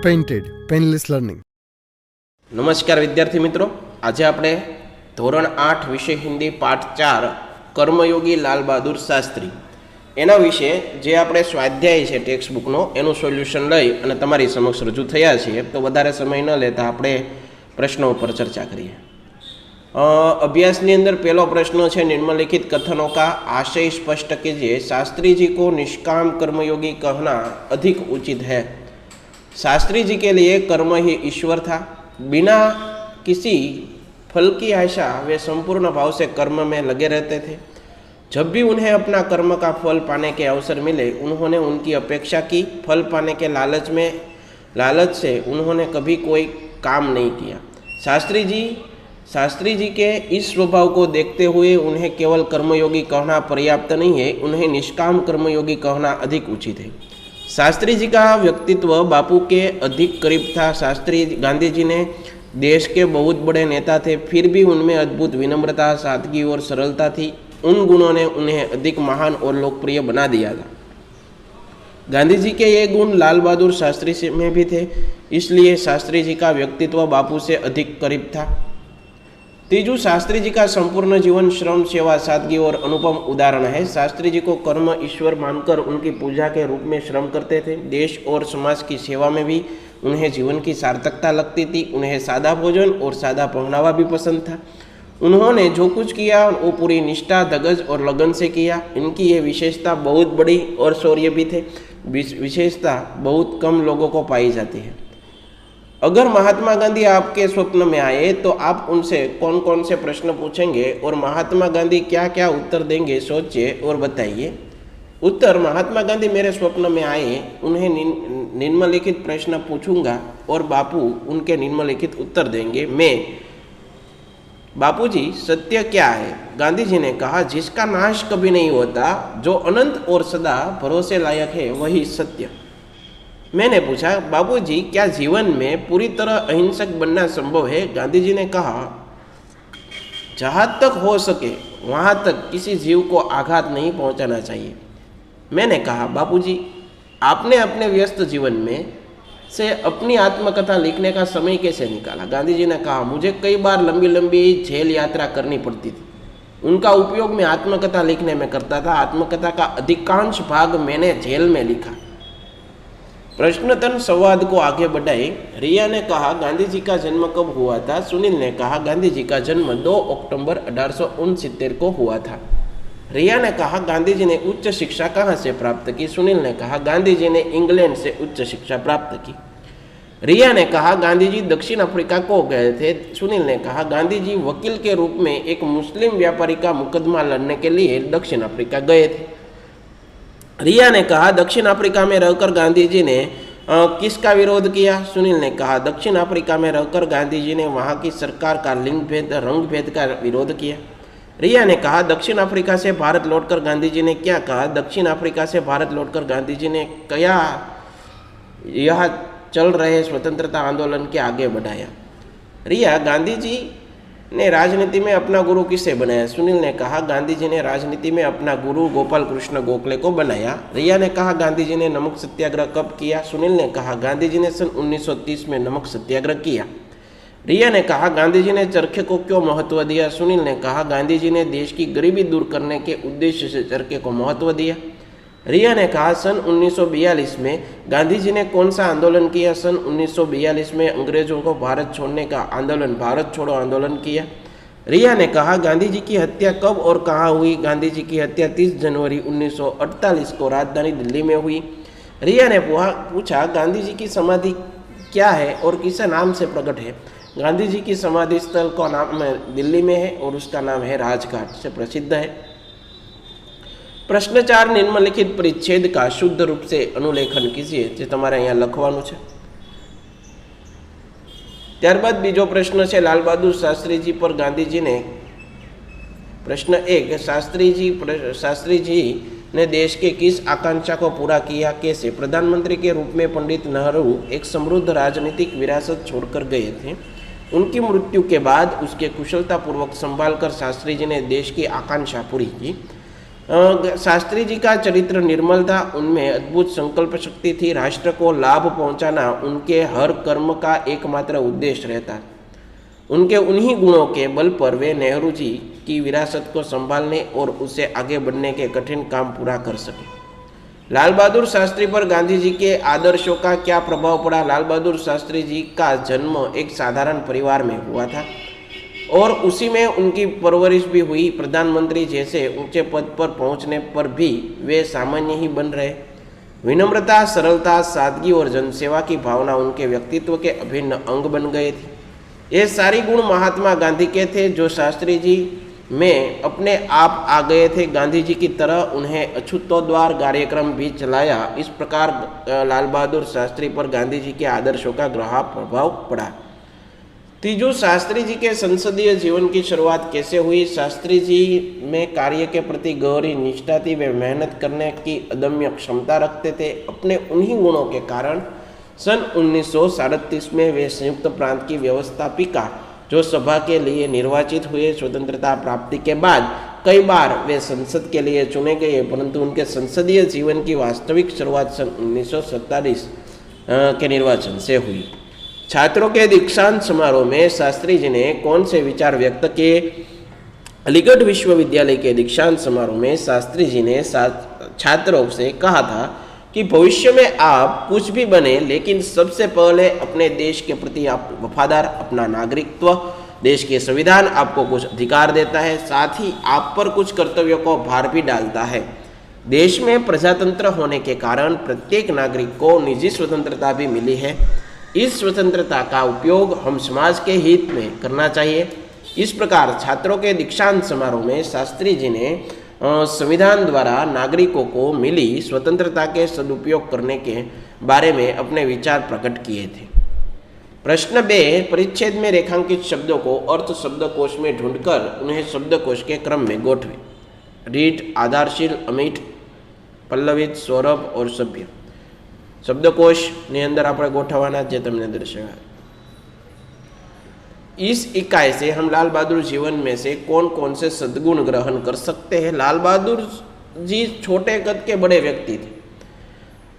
Painted painless learning. નમસ્કાર વિદ્યાર્થી મિત્રો, આજે આપણે ધોરણ 8 વિષય હિન્દી પાઠ 4 કર્મયોગી લાલ બહાદુર શાસ્ત્રી એના વિશે જે આપણે સ્વાધ્યાય છે ટેક્સ્ટ બુકનો એનું સોલ્યુશન લઈ અને તમારી સમક્ષ રજૂ થયા છીએ. તો વધારે સમય ન લેતા આપણે પ્રશ્નો ઉપર ચર્ચા કરીએ. अभ्यास अंदर पहला प्रश्न है निम्नलिखित कथनों का आशय स्पष्ट कीजिए. शास्त्री जी को निष्काम कर्मयोगी कहना अधिक उचित है. शास्त्री जी के लिए कर्म ही ईश्वर था. बिना किसी फल की आशा वे संपूर्ण भाव से कर्म में लगे रहते थे. जब भी उन्हें अपना कर्म का फल पाने के अवसर मिले उन्होंने उनकी अपेक्षा की. फल पाने के लालच से उन्होंने कभी कोई काम नहीं किया. शास्त्री जी के इस स्वभाव को देखते हुए उन्हें केवल कर्मयोगी कहना पर्याप्त नहीं है, उन्हें निष्काम कर्मयोगी कहना अधिक उचित है. शास्त्री जी का व्यक्तित्व बापू के अधिक करीब था. शास्त्री गांधी जी ने देश के बहुत बड़े नेता थे, फिर भी उनमें अद्भुत विनम्रता, सादगी और सरलता थी. उन गुणों ने उन्हें अधिक महान और लोकप्रिय बना दिया था. गांधी जी के ये गुण लाल बहादुर शास्त्री में भी थे, इसलिए शास्त्री जी का व्यक्तित्व बापू से अधिक करीब था. तीजू, शास्त्री जी का संपूर्ण जीवन श्रम, सेवा, सादगी और अनुपम उदाहरण है. शास्त्री जी को कर्म ईश्वर मानकर उनकी पूजा के रूप में श्रम करते थे. देश और समाज की सेवा में भी उन्हें जीवन की सार्थकता लगती थी. उन्हें सादा भोजन और सादा पहनावा भी पसंद था. उन्होंने जो कुछ किया वो पूरी निष्ठा, धगज और लगन से किया. इनकी ये विशेषता बहुत बड़ी और शौर्य भी थे. विशेषता बहुत कम लोगों को पाई जाती है. अगर महात्मा गांधी आपके स्वप्न में आए तो आप उनसे कौन कौन से प्रश्न पूछेंगे और महात्मा गांधी क्या क्या उत्तर देंगे, सोचिए और बताइए. उत्तर: महात्मा गांधी मेरे स्वप्न में आए, उन्हें निम्नलिखित प्रश्न पूछूंगा और बापू उनके निम्नलिखित उत्तर देंगे. मैं: बापूजी, सत्य क्या है? गांधी जी ने कहा, जिसका नाश कभी नहीं होता, जो अनंत और सदा भरोसे लायक है, वही सत्य. मैंने पूछा, बाबूजी, क्या जीवन में पूरी तरह अहिंसक बनना संभव है? गांधी जी ने कहा, जहाँ तक हो सके वहाँ तक किसी जीव को आघात नहीं पहुँचाना चाहिए. मैंने कहा, बाबूजी, आपने अपने व्यस्त जीवन में से अपनी आत्मकथा लिखने का समय कैसे निकाला? गांधी जी ने कहा, मुझे कई बार लंबी लंबी जेल यात्रा करनी पड़ती थी. उनका उपयोग मैं आत्मकथा लिखने में करता था. आत्मकथा का अधिकांश भाग मैंने जेल में लिखा. प्रश्नोत्तर संवाद को आगे बढ़ाए. रिया ने कहा, गांधी जी का जन्म कब हुआ था? सुनील ने कहा, गांधी जी का जन्म 2 अक्टूबर 1869 को हुआ था. रिया ने कहा, गांधी जी ने उच्च शिक्षा कहाँ से प्राप्त की? सुनील ने कहा, गांधी जी ने इंग्लैंड से उच्च शिक्षा प्राप्त की. रिया ने कहा, गांधी जी दक्षिण अफ्रीका को गए थे. सुनील ने कहा, गांधी जी वकील के रूप में एक मुस्लिम व्यापारी का मुकदमा लड़ने के लिए दक्षिण अफ्रीका गए थे. रिया ने कहा, दक्षिण अफ्रीका में रहकर गांधी जी ने किसका विरोध किया? सुनील ने कहा, दक्षिण अफ्रीका में रहकर गांधी जी ने वहां की सरकार का रंग भेद का विरोध किया. रिया ने कहा, दक्षिण अफ्रीका से भारत लौटकर गांधी जी ने क्या कहा? दक्षिण अफ्रीका से भारत लौटकर गांधी जी ने क्या यह चल रहे स्वतंत्रता आंदोलन के आगे बढ़ाया. रिया, गांधी जी ने राजनीति में अपना गुरु किसे बनाया? सुनील ने कहा, गांधी जी ने राजनीति में अपना गुरु गोपाल कृष्ण गोखले को बनाया. रिया ने कहा, गांधी जी ने नमक सत्याग्रह कब किया? सुनील ने कहा, गांधी जी ने सन 1930 में नमक सत्याग्रह किया. रिया ने कहा, गांधी जी ने चरखे को क्यों महत्व दिया? सुनील ने कहा, गांधी जी ने देश की गरीबी दूर करने के उद्देश्य से चरखे को महत्व दिया. रिया ने कहा, सन 1942 में गांधी जी ने कौन सा आंदोलन किया? सन 1942 में अंग्रेजों को भारत छोड़ने का आंदोलन भारत छोड़ो आंदोलन किया. रिया ने कहा, गांधी जी की हत्या कब और कहाँ हुई? गांधी जी की हत्या 30 जनवरी 1948 को राजधानी दिल्ली में हुई. रिया ने पूछा, गांधी जी की समाधि क्या है और किस नाम से प्रकट है? गांधी जी की समाधि स्थल का नाम दिल्ली में है और उसका नाम है राजघाट से प्रसिद्ध है. प्रश्न 4, निम्नलिखित परिच्छेद का शुद्ध रूप से अनुलेखन कीजिए. જે તમારે અહીંયા લખવાનું છે. ત્યારબાદ બીજો પ્રશ્ન છે લાલ બહાદુર શાસ્ત્રીજી પર ગાંધીજીને. प्रश्न 1, शास्त्री जी ने देश के किस आकांक्षा को पूरा किया? कैसे? प्रधानमंत्री के रूप में पंडित नेहरू एक समृद्ध राजनीतिक विरासत छोड़कर गए थे. उनकी मृत्यु के बाद उसके कुशलतापूर्वक संभाल कर शास्त्री जी ने देश की आकांक्षा पूरी की. शास्त्री जी का चरित्र निर्मल था, उनमें अद्भुत संकल्प शक्ति थी। राष्ट्र को लाभ पहुंचाना उनके हर कर्म का एकमात्र उद्देश्य रहता। उनके उन्हीं गुणों के बल पर वे नेहरू जी की विरासत को संभालने और उसे आगे बढ़ने के कठिन काम पूरा कर सके। लाल बहादुर शास्त्री पर गांधी जी के आदर्शों का क्या प्रभाव पड़ा? लाल बहादुर शास्त्री जी का जन्म एक साधारण परिवार में हुआ था और उसी में उनकी परवरिश भी हुई। प्रधानमंत्री जैसे ऊंचे पद पर पहुंचने पर भी वे सामान्य ही बन रहे। विनम्रता, सरलता, सादगी और जनसेवा की भावना उनके व्यक्तित्व के अभिन्न अंग बन गए थे। ये सारी गुण महात्मा गांधी के थे जो शास्त्री जी में अपने आप आ गए थे। गांधी जी की तरह उन्हें अछूतोद्वार कार्यक्रम भी चलाया। इस प्रकार लाल बहादुर शास्त्री पर गांधी जी के आदर्शों का गहरा प्रभाव पड़ा। तीजू, शास्त्री जी के संसदीय जीवन की शुरुआत कैसे हुई? शास्त्री जी में कार्य के प्रति गहरी निष्ठा थी। वे मेहनत करने की अदम्य क्षमता रखते थे। अपने उन्हीं गुणों के कारण सन 1937 में वे संयुक्त प्रांत की व्यवस्थापिका जो सभा के लिए निर्वाचित हुए। स्वतंत्रता प्राप्ति के बाद कई बार वे संसद के लिए चुने गए, परंतु उनके संसदीय जीवन की वास्तविक शुरुआत सन 1947 के निर्वाचन से हुई। छात्रों के दीक्षांत समारोह में शास्त्री जी ने कौन से विचार व्यक्त किए? अलीगढ़ विश्वविद्यालय के दीक्षांत समारोह में शास्त्री जी ने छात्रों से कहा था कि भविष्य में आप कुछ भी बने, लेकिन सबसे पहले अपने देश के प्रति आप वफादार, अपना नागरिकत्व, देश के संविधान आपको कुछ अधिकार देता है, साथ ही आप पर कुछ कर्तव्यों को भार भी डालता है। देश में प्रजातंत्र होने के कारण प्रत्येक नागरिक को निजी स्वतंत्रता भी मिली है। इस स्वतंत्रता का उपयोग हम समाज के हित में करना चाहिए। इस प्रकार छात्रों के दीक्षांत समारोह में शास्त्री जी ने संविधान द्वारा नागरिकों को मिली स्वतंत्रता के सदुपयोग करने के बारे में अपने विचार प्रकट किए थे। प्रश्न 2, परिच्छेद में रेखांकित शब्दों को अर्थ शब्दकोश में ढूंढकर उन्हें शब्दकोश के क्रम में गोठवे। रीट, आधारशील, अमिट, पल्लवित, सौरभ और सभ्य। शब्दकोश ની અંદર આપણે ગોઠવવાના જે તમને દર્શાવ્યા। इस इकाई से हम लाल बहादुर जीवन में से कौन कौन से सद्गुण ग्रहण कर सकते हैं? लाल बहादुर जी छोटे कद के बड़े व्यक्ति थे।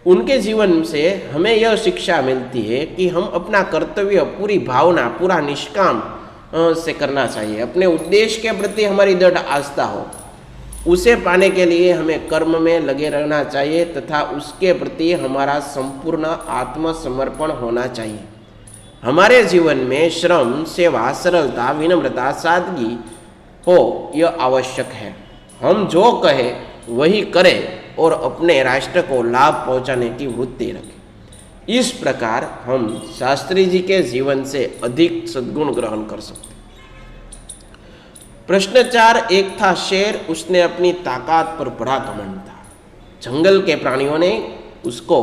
उनके जीवन से हमें यह शिक्षा मिलती है कि हम अपना कर्तव्य पूरी भावना, पूरा निष्काम से करना चाहिए। अपने उद्देश्य के प्रति हमारी दृढ़ आस्था हो, उसे पाने के लिए हमें कर्म में लगे रहना चाहिए तथा उसके प्रति हमारा संपूर्ण आत्मसमर्पण होना चाहिए। हमारे जीवन में श्रम, सेवा, सरलता, विनम्रता, सादगी हो, यह आवश्यक है। हम जो कहें वही करें और अपने राष्ट्र को लाभ पहुंचाने की वृत्ति रखें। इस प्रकार हम शास्त्री जी के जीवन से अधिक सद्गुण ग्रहण कर सकते हैं। प्रश्न 4, एक था शेर, उसने अपनी ताकत पर बड़ा घमंड था। जंगल के प्राणियों ने उसको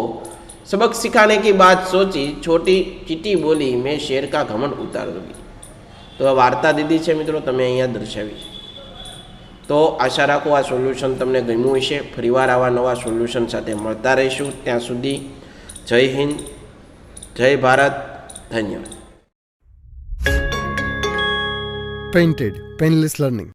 सबक सिखाने की बात सोची। छोटी चीटी बोली, मैं शेर का घमंड उतार दूंगी। तो आ वार्ता दीदी है मित्रों, तमे अहींया दर्शावी। तो आशा राखो आ सोल्यूशन तमने गम्युं हशे। फरीवार आवा नवा सोल्यूशन साथे मळता रहीशुं। त्यां सुधी जय हिंद, जय भारत, धन्यवाद। Painted, Painless Learning.